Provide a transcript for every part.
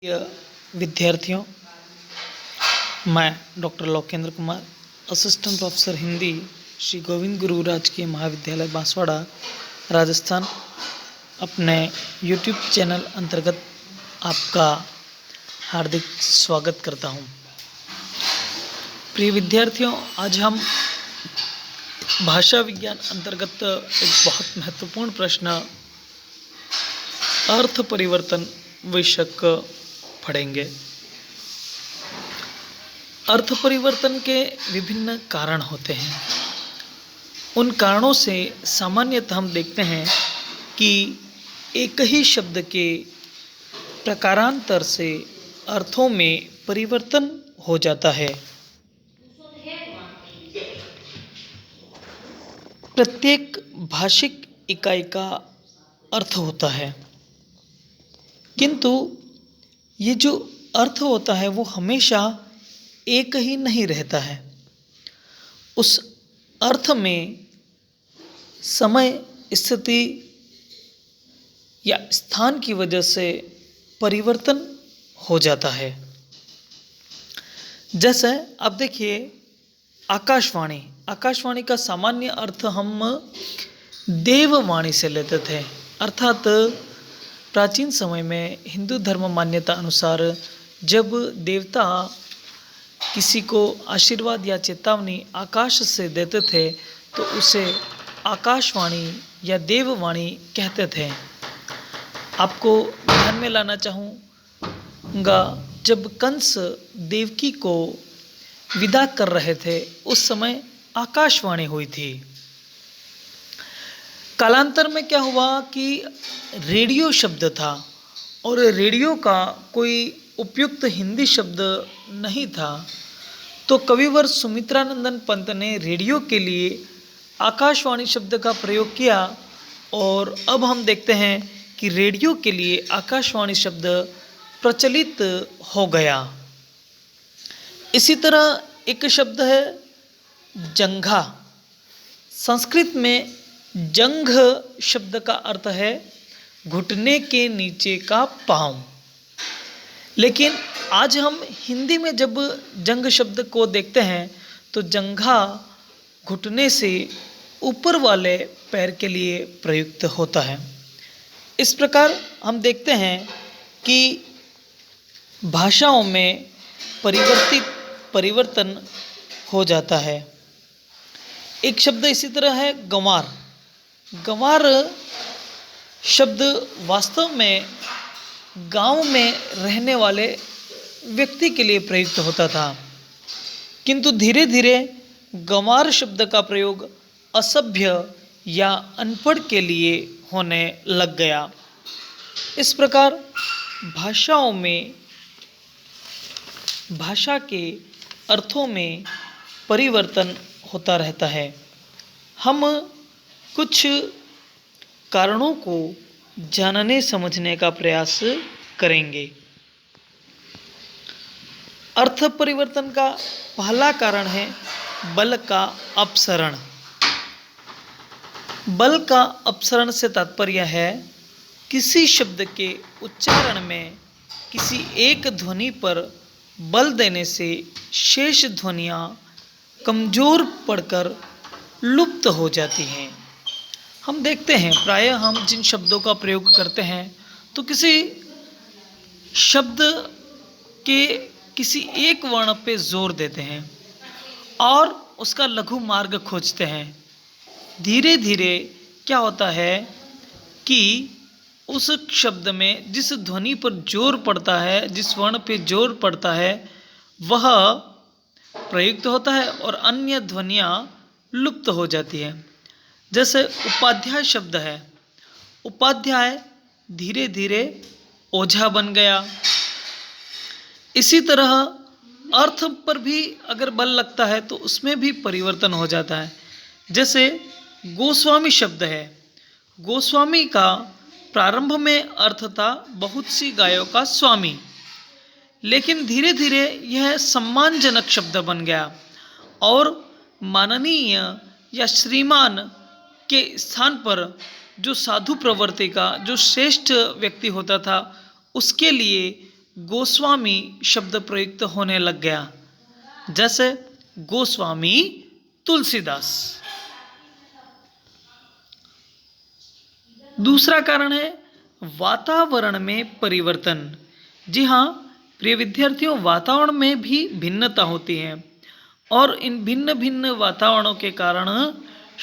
प्रिय विद्यार्थियों, मैं doctor Lokendra Kumar, assistant professor Hindi, Shri Govind Guru राजकीय महाविद्यालय बांसवाड़ा, राजस्थान, अपने यूट्यूब चैनल अंतर्गत आपका हार्दिक स्वागत करता हूं। प्रिय विद्यार्थियों, आज हम भाषा विज्ञान अंतर्गत एक बहुत महत्वपूर्ण प्रश्न अर्थ परिवर्तन विषयक पढ़ेंगे। अर्थ परिवर्तन के विभिन्न कारण होते हैं। उन कारणों से सामान्यतः हम देखते हैं कि एक ही शब्द के प्रकारांतर से अर्थों में परिवर्तन हो जाता है। प्रत्येक भाषिक इकाई का अर्थ होता है, किंतु ये जो अर्थ होता है वो हमेशा एक ही नहीं रहता है। उस अर्थ में समय, स्थिति या स्थान की वजह से परिवर्तन हो जाता है। जैसे अब देखिए, आकाशवाणी का सामान्य अर्थ हम देववाणी से लेते थे, अर्थात प्राचीन समय में हिंदू धर्म मान्यता अनुसार जब देवता किसी को आशीर्वाद या चेतावनी आकाश से देते थे तो उसे आकाशवाणी या देववाणी कहते थे। आपको ध्यान में लाना चाहूँगा, जब कंस देवकी को विदा कर रहे थे उस समय आकाशवाणी हुई थी। कालांतर में क्या हुआ कि रेडियो शब्द था और रेडियो का कोई उपयुक्त हिंदी शब्द नहीं था, तो कविवर सुमित्रानंदन पंत ने रेडियो के लिए आकाशवाणी शब्द का प्रयोग किया और अब हम देखते हैं कि रेडियो के लिए आकाशवाणी शब्द प्रचलित हो गया। इसी तरह एक शब्द है जंघा। संस्कृत में जंघ शब्द का अर्थ है घुटने के नीचे का पाँव, लेकिन आज हम हिंदी में जब जंघ शब्द को देखते हैं तो जंघा घुटने से ऊपर वाले पैर के लिए प्रयुक्त होता है। इस प्रकार हम देखते हैं कि भाषाओं में परिवर्तन हो जाता है। एक शब्द इसी तरह है गंवार। गंवार शब्द वास्तव में गांव में रहने वाले व्यक्ति के लिए प्रयुक्त होता था, किंतु धीरे धीरे गंवार शब्द का प्रयोग असभ्य या अनपढ़ के लिए होने लग गया। इस प्रकार भाषाओं में भाषा के अर्थों में परिवर्तन होता रहता है। हम कुछ कारणों को जानने समझने का प्रयास करेंगे। अर्थ परिवर्तन का पहला कारण है बल का अपसरण। बल का अपसरण से तात्पर्य है किसी शब्द के उच्चारण में किसी एक ध्वनि पर बल देने से शेष ध्वनियाँ कमजोर पड़कर लुप्त हो जाती हैं। हम देखते हैं प्रायः हम जिन शब्दों का प्रयोग करते हैं तो किसी शब्द के किसी एक वर्ण पे जोर देते हैं और उसका लघु मार्ग खोजते हैं। धीरे धीरे क्या होता है कि उस शब्द में जिस ध्वनि पर जोर पड़ता है, जिस वर्ण पे जोर पड़ता है, वह प्रयुक्त होता है और अन्य ध्वनियाँ लुप्त हो जाती है। जैसे उपाध्याय शब्द है, उपाध्याय धीरे धीरे ओझा बन गया। इसी तरह अर्थ पर भी अगर बल लगता है तो उसमें भी परिवर्तन हो जाता है। जैसे गोस्वामी शब्द है, गोस्वामी का प्रारंभ में अर्थ था बहुत सी गायों का स्वामी, लेकिन धीरे धीरे यह सम्मानजनक शब्द बन गया और माननीय या श्रीमान के स्थान पर जो साधु प्रवृत्ति का जो श्रेष्ठ व्यक्ति होता था उसके लिए गोस्वामी शब्द प्रयुक्त होने लग गया, जैसे गोस्वामी तुलसीदास। दूसरा कारण है वातावरण में परिवर्तन। जी हाँ प्रिय विद्यार्थियों, वातावरण में भी भिन्नता होती है और इन भिन्न भिन्न वातावरणों के कारण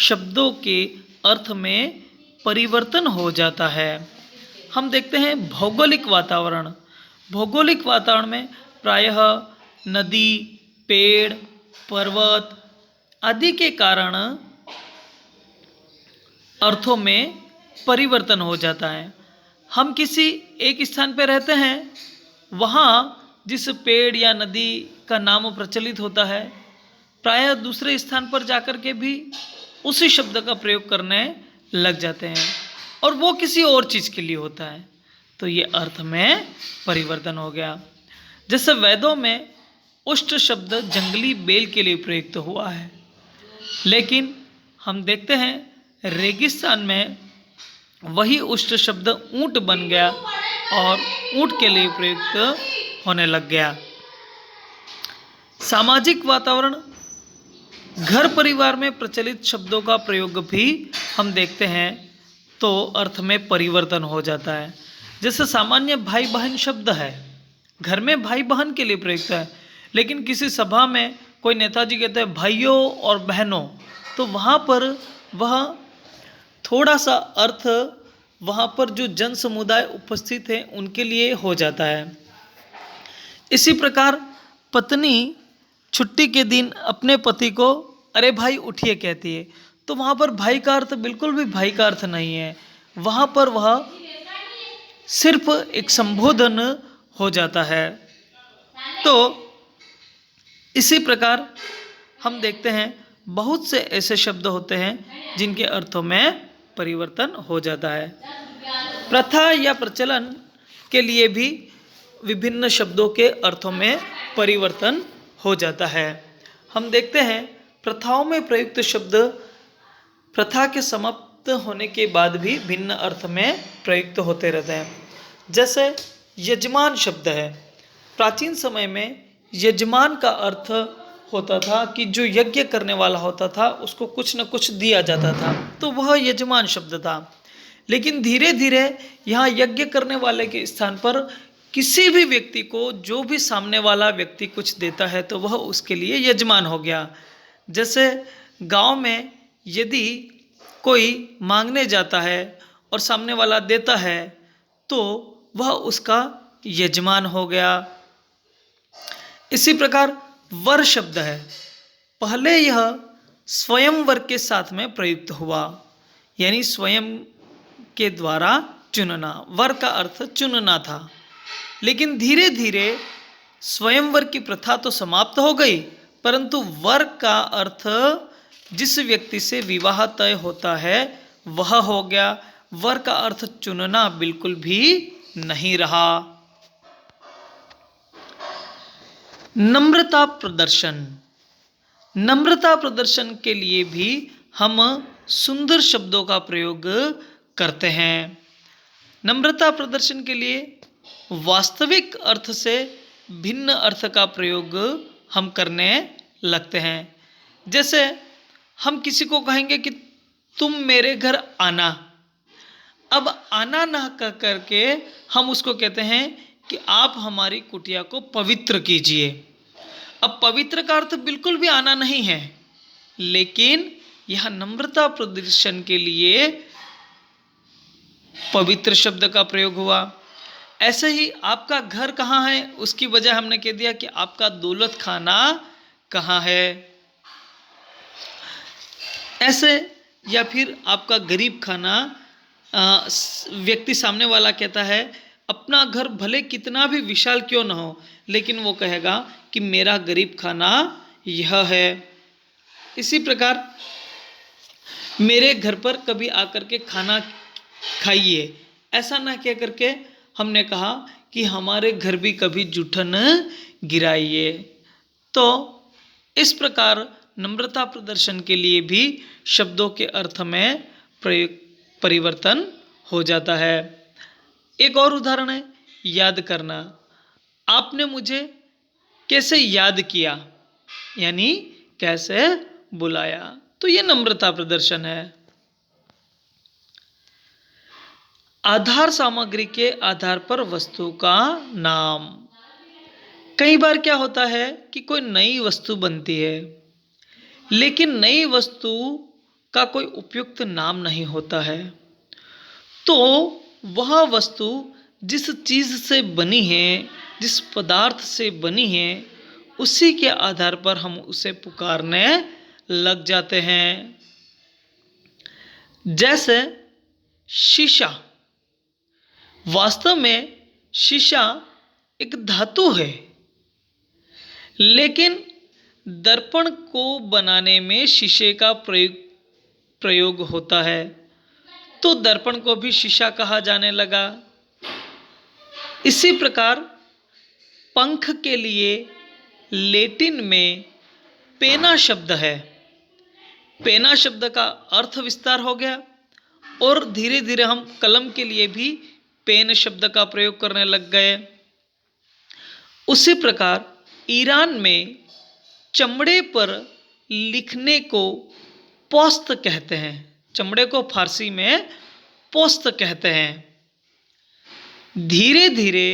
शब्दों के अर्थ में परिवर्तन हो जाता है। हम देखते हैं भौगोलिक वातावरण। भौगोलिक वातावरण में प्रायः नदी, पेड़, पर्वत आदि के कारण अर्थों में परिवर्तन हो जाता है। हम किसी एक स्थान पर रहते हैं, वहाँ जिस पेड़ या नदी का नाम प्रचलित होता है, प्रायः दूसरे स्थान पर जाकर के भी उसी शब्द का प्रयोग करने लग जाते हैं और वो किसी और चीज़ के लिए होता है, तो ये अर्थ में परिवर्तन हो गया। जैसे वेदों में उष्ट शब्द जंगली बेल के लिए प्रयुक्त हुआ है, लेकिन हम देखते हैं रेगिस्तान में वही उष्ट शब्द ऊंट बन गया और ऊंट के लिए प्रयुक्त होने लग गया। सामाजिक वातावरण, घर परिवार में प्रचलित शब्दों का प्रयोग भी हम देखते हैं तो अर्थ में परिवर्तन हो जाता है। जैसे सामान्य भाई बहन शब्द है, घर में भाई बहन के लिए प्रयुक्त है, लेकिन किसी सभा में कोई नेताजी कहते हैं भाइयों और बहनों, तो वहाँ पर वह थोड़ा सा अर्थ वहाँ पर जो जन समुदाय उपस्थित है उनके लिए हो जाता है। इसी प्रकार पत्नी छुट्टी के दिन अपने पति को अरे भाई उठिए कहती है, तो वहाँ पर भाई का अर्थ बिल्कुल भी भाई का अर्थ नहीं है, वहाँ पर वह सिर्फ एक संबोधन हो जाता है। तो इसी प्रकार हम देखते हैं बहुत से ऐसे शब्द होते हैं जिनके अर्थों में परिवर्तन हो जाता है। प्रथा या प्रचलन के लिए भी विभिन्न शब्दों के अर्थों में परिवर्तन हो जाता है। हम देखते हैं प्रथाओं में प्रयुक्त शब्द प्रथा के समाप्त होने के बाद भी भिन्न अर्थ में प्रयुक्त होते रहते हैं। जैसे यजमान शब्द है, प्राचीन समय में यजमान का अर्थ होता था कि जो यज्ञ करने वाला होता था उसको कुछ न कुछ दिया जाता था, तो वह यजमान शब्द था। लेकिन धीरे धीरे यहाँ यज्ञ करने वाले के स्थान पर किसी भी व्यक्ति को जो भी सामने वाला व्यक्ति कुछ देता है तो वह उसके लिए यजमान हो गया। जैसे गांव में यदि कोई मांगने जाता है और सामने वाला देता है तो वह उसका यजमान हो गया। इसी प्रकार वर शब्द है, पहले यह स्वयंवर के साथ में प्रयुक्त हुआ, यानी स्वयं के द्वारा चुनना, वर का अर्थ चुनना था। लेकिन धीरे धीरे स्वयंवर की प्रथा तो समाप्त हो गई, परंतु वर का अर्थ जिस व्यक्ति से विवाह तय होता है वह हो गया। वर का अर्थ चुनना बिल्कुल भी नहीं रहा। नम्रता प्रदर्शन, नम्रता प्रदर्शन के लिए भी हम सुंदर शब्दों का प्रयोग करते हैं। नम्रता प्रदर्शन के लिए वास्तविक अर्थ से भिन्न अर्थ का प्रयोग हम करने लगते हैं। जैसे हम किसी को कहेंगे कि तुम मेरे घर आना, अब आना ना कह करके हम उसको कहते हैं कि आप हमारी कुटिया को पवित्र कीजिए। अब पवित्र का अर्थ बिल्कुल भी आना नहीं है, लेकिन यह नम्रता प्रदर्शन के लिए पवित्र शब्द का प्रयोग हुआ। ऐसे ही आपका घर कहाँ है उसकी वजह हमने कह दिया कि आपका दौलत खाना कहाँ है। ऐसे या फिर आपका गरीब खाना, व्यक्ति सामने वाला कहता है अपना घर भले कितना भी विशाल क्यों न हो, लेकिन वो कहेगा कि मेरा गरीब खाना यह है। इसी प्रकार मेरे घर पर कभी आकर के खाना खाइए, ऐसा ना कह करके हमने कहा कि हमारे घर भी कभी जूठन गिराइए। तो इस प्रकार नम्रता प्रदर्शन के लिए भी शब्दों के अर्थ में परिवर्तन हो जाता है। एक और उदाहरण है याद करना। आपने मुझे कैसे याद किया, यानी कैसे बुलाया। तो ये नम्रता प्रदर्शन है। आधार सामग्री के आधार पर वस्तु का नाम। कई बार क्या होता है कि कोई नई वस्तु बनती है, लेकिन नई वस्तु का कोई उपयुक्त नाम नहीं होता है, तो वह वस्तु जिस चीज से बनी है, जिस पदार्थ से बनी है, उसी के आधार पर हम उसे पुकारने लग जाते हैं। जैसे शीशा। वास्तव में शीशा एक धातु है, लेकिन दर्पण को बनाने में शीशे का प्रयोग होता है, तो दर्पण को भी शीशा कहा जाने लगा। इसी प्रकार पंख के लिए लैटिन में पेना शब्द है। पेना शब्द का अर्थ विस्तार हो गया और धीरे धीरे हम कलम के लिए भी पेन शब्द का प्रयोग करने लग गए। उसी प्रकार ईरान में चमड़े पर लिखने को पोस्त कहते हैं। चमड़े को फारसी में पोस्त कहते हैं। धीरे धीरे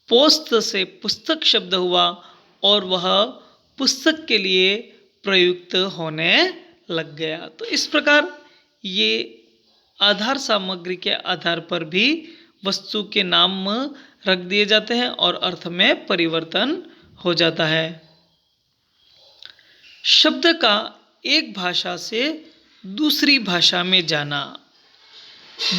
पोस्त से पुस्तक शब्द हुआ और वह पुस्तक के लिए प्रयुक्त होने लग गया। तो इस प्रकार ये आधार सामग्री के आधार पर भी वस्तु के नाम रख दिए जाते हैं और अर्थ में परिवर्तन हो जाता है। शब्द का एक भाषा से दूसरी भाषा में जाना।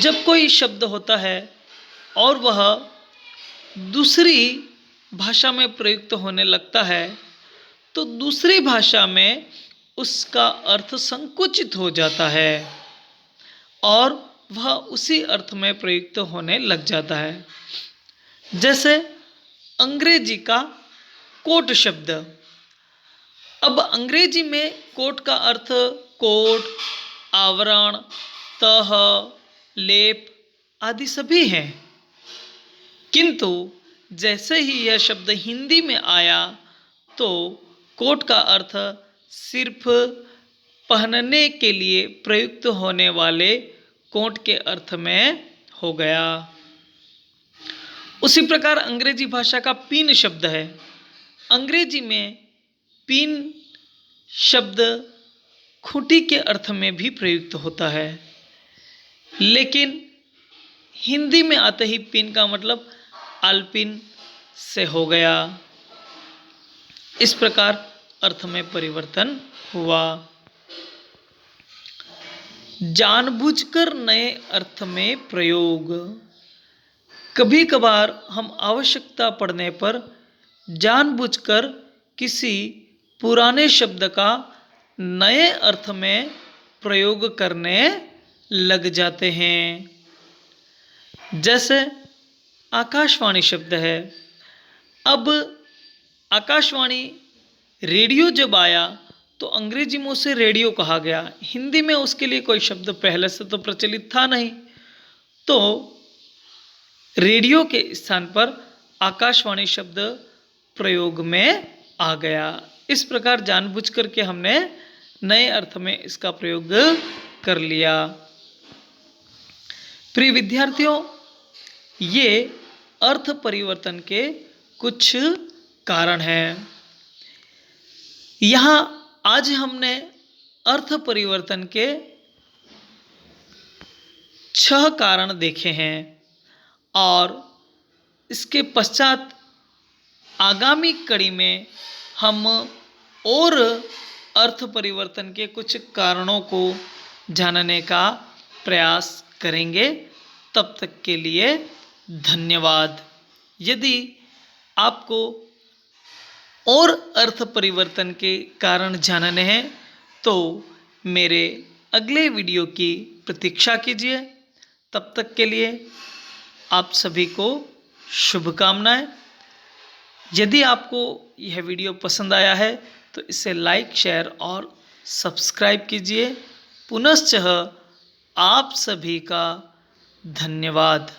जब कोई शब्द होता है और वह दूसरी भाषा में प्रयुक्त होने लगता है, तो दूसरी भाषा में उसका अर्थ संकुचित हो जाता है और वह उसी अर्थ में प्रयुक्त होने लग जाता है। जैसे अंग्रेजी का कोट शब्द। अब अंग्रेजी में कोट का अर्थ कोट, आवरण, तह, लेप आदि सभी हैं, किंतु जैसे ही यह शब्द हिंदी में आया तो कोट का अर्थ सिर्फ पहनने के लिए प्रयुक्त होने वाले कोट के अर्थ में हो गया। उसी प्रकार अंग्रेजी भाषा का पिन शब्द है। अंग्रेजी में पिन शब्द खूंटी के अर्थ में भी प्रयुक्त होता है, लेकिन हिंदी में आते ही पिन का मतलब आलपिन से हो गया। इस प्रकार अर्थ में परिवर्तन हुआ। जानबूझकर नए अर्थ में प्रयोग। कभी कभार हम आवश्यकता पड़ने पर जानबूझकर किसी पुराने शब्द का नए अर्थ में प्रयोग करने लग जाते हैं। जैसे आकाशवाणी शब्द है। अब आकाशवाणी रेडियो जब आया तो अंग्रेजी में उसे रेडियो कहा गया। हिंदी में उसके लिए कोई शब्द पहले से तो प्रचलित था नहीं, तो रेडियो के स्थान पर आकाशवाणी शब्द प्रयोग में आ गया। इस प्रकार जानबूझकर के हमने नए अर्थ में इसका प्रयोग कर लिया। प्रिय विद्यार्थियों, ये अर्थ परिवर्तन के कुछ कारण हैं। यहाँ आज हमने अर्थ परिवर्तन के 6 कारण देखे हैं और इसके पश्चात आगामी कड़ी में हम और अर्थ परिवर्तन के कुछ कारणों को जानने का प्रयास करेंगे। तब तक के लिए धन्यवाद। यदि आपको और अर्थ परिवर्तन के कारण जानने हैं तो मेरे अगले वीडियो की प्रतीक्षा कीजिए। तब तक के लिए आप सभी को शुभकामनाएं। यदि आपको यह वीडियो पसंद आया है तो इसे लाइक, शेयर और सब्सक्राइब कीजिए। पुनश्च आप सभी का धन्यवाद।